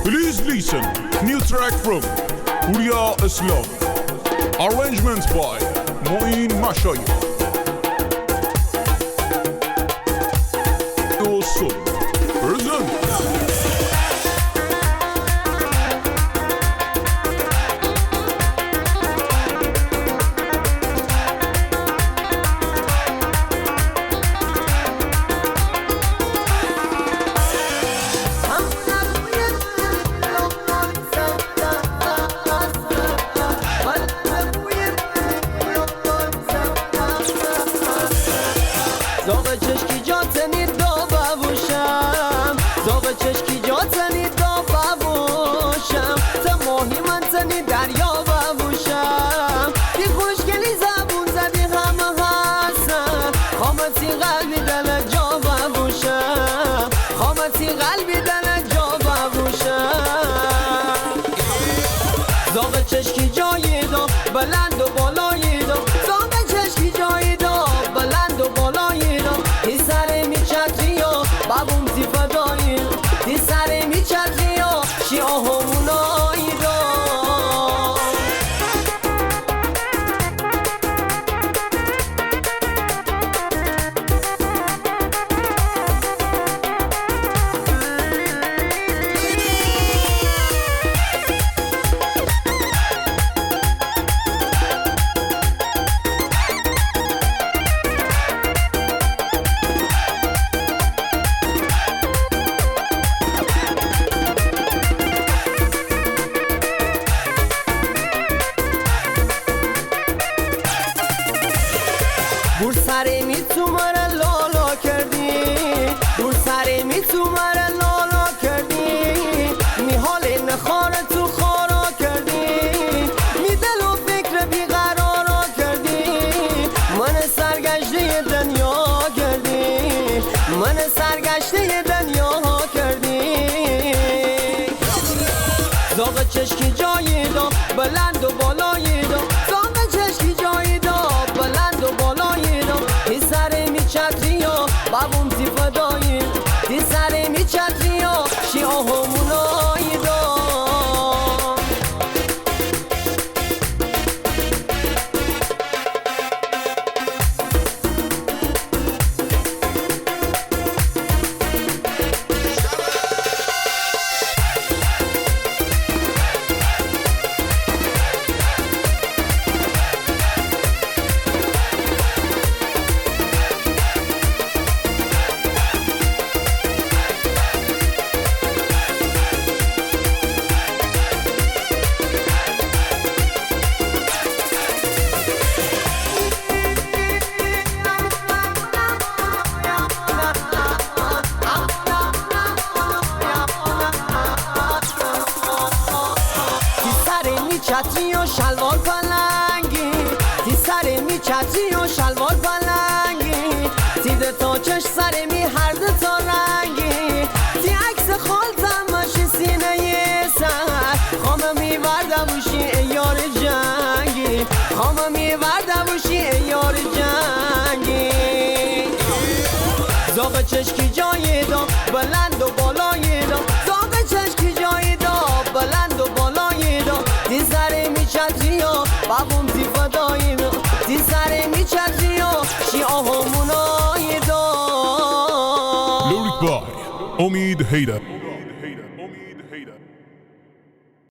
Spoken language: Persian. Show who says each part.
Speaker 1: Please listen, new track from Uriah Islam. Arrangement by Moin Mashayev. Also present.
Speaker 2: زاغ چشکی جاتنی دا ببوشم زاغ چشکی جاتنی دا ببوشم تا ماهی من تنی دریا ببوشم بی خوشگلی زبون زدی همه هستم خامتی قلبی دل جا ببوشم خامتی قلبی دل جا ببوشم زاغ چشکی جایی دا بلند و بالایی دا زاغ چشکی جایی دا بلند و بالایی دا تی سر میچردی و بابوم تی فدایی تی سر میچردی و شیاهمونایی دا بور سرمی تو مرا لالا کردی بور سرمی تو مرا لالا کردی می حال نخار تو خارا کردی می دل و فکر بیقرارا کردی من سرگشته دنیا کردی من سرگشته دنیا کردی زاغ چشکی جایی دا بلند و بالایی دا زاغ چشکی جایی دا بلند و بالایی دا تی سر میچردی و بابوم تی فدایی تی سر میچردی و شیاهمونایی دا چتری و شلوار پلنگی تی سر می چتری و شلوار پلنگی تی ده تا چش سر می هر ده تا رنگی تی عکس خالتم ماشی سینه سر خامه می ورده بوشی ایار جنگی خامه می ورده بوشی ایار جنگی زاغ چشکی جایی دا بلند و بالایی دا زاغ چشکی جایی دا بلند و بالایی دا تی سر میچردی و بابوم تی فدایی دا تی سر میچردی و شیاهمونایی دا
Speaker 1: Lyric by Omid Haydar.